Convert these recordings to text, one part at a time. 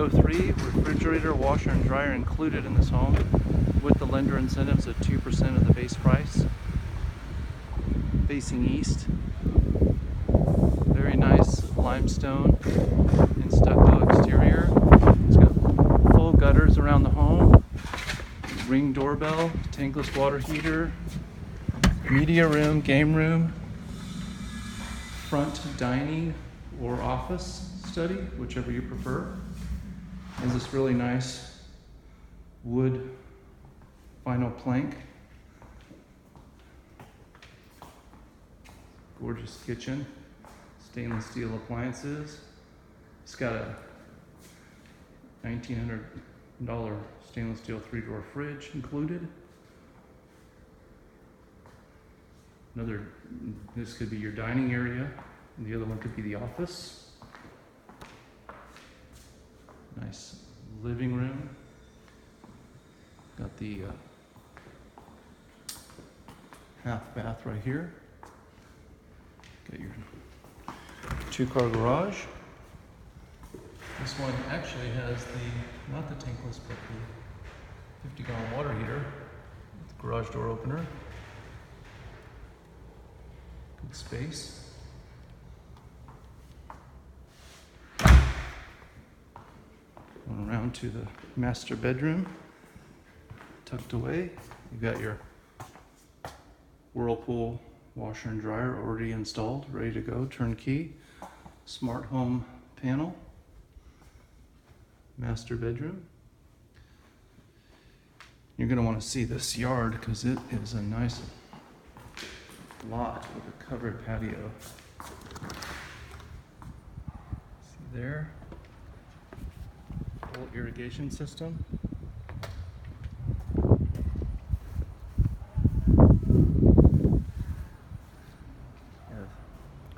$303, refrigerator, washer, and dryer included in this home with the lender incentives at 2% of the base price. Facing east. Very nice limestone and stucco exterior. It's got full gutters around the home. Ring doorbell, tankless water heater, media room, game room, front dining or office study, whichever you prefer. There's this really nice wood vinyl plank. Gorgeous kitchen, stainless steel appliances. It's got a $1,900 stainless steel 3-drawer fridge included. This could be your dining area, and the other one could be the office. Nice living room. Got the half bath right here. Got your 2-car garage. This one actually has not the tankless, but the 50-gallon water heater with the garage door opener. Good space. Going around to the master bedroom, tucked away. You've got your Whirlpool washer and dryer already installed, ready to go, turnkey. Smart home panel. Master bedroom. You're going to want to see this yard because it is a nice lot with a covered patio. See there? Full irrigation system.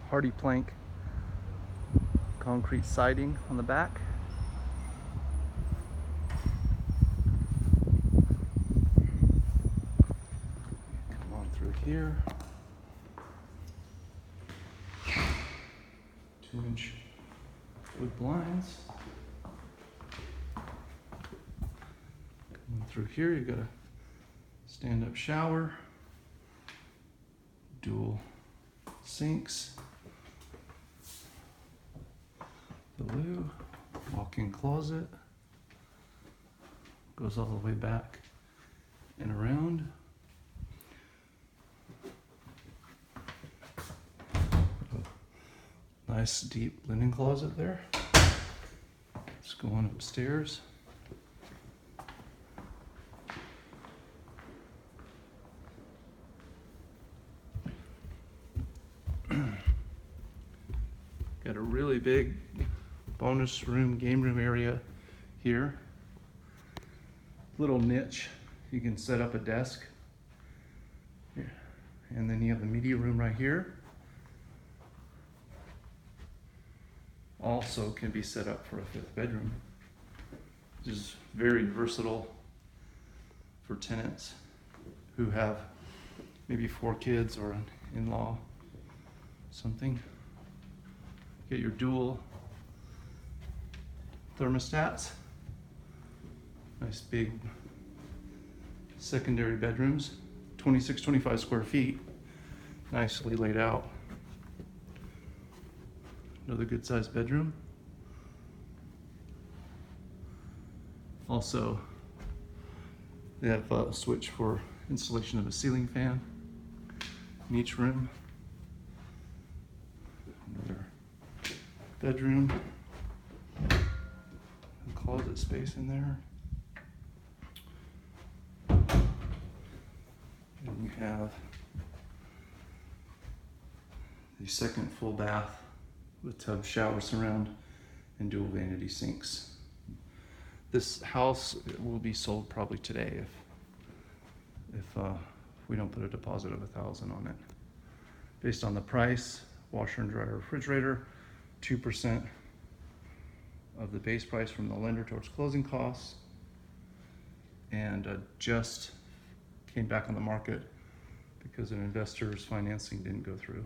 Hardy plank concrete siding on the back. Come on through here. 2-inch wood blinds. Coming through here, you've got a stand-up shower, dual sinks. Blue walk-in closet, goes all the way back and around. Nice deep linen closet there. Let's go on upstairs. Got a really big bonus room, game room area here. Little niche, you can set up a desk. Here. And then you have the media room right here. Also can be set up for a 5th bedroom. Which is very versatile for tenants who have maybe 4 kids or an in-law, something. Get your dual thermostats. Nice big secondary bedrooms, 26-25 square feet, nicely laid out. Another good sized bedroom. Also, they have a switch for installation of a ceiling fan in each room. Another bedroom. Closet space in there. And you have the second full bath with tub, shower, surround, and dual vanity sinks. This house will be sold probably today if we don't put a deposit of $1,000 on it. Based on the price, washer and dryer, refrigerator, 2% of the base price from the lender towards closing costs, and just came back on the market because an investor's financing didn't go through.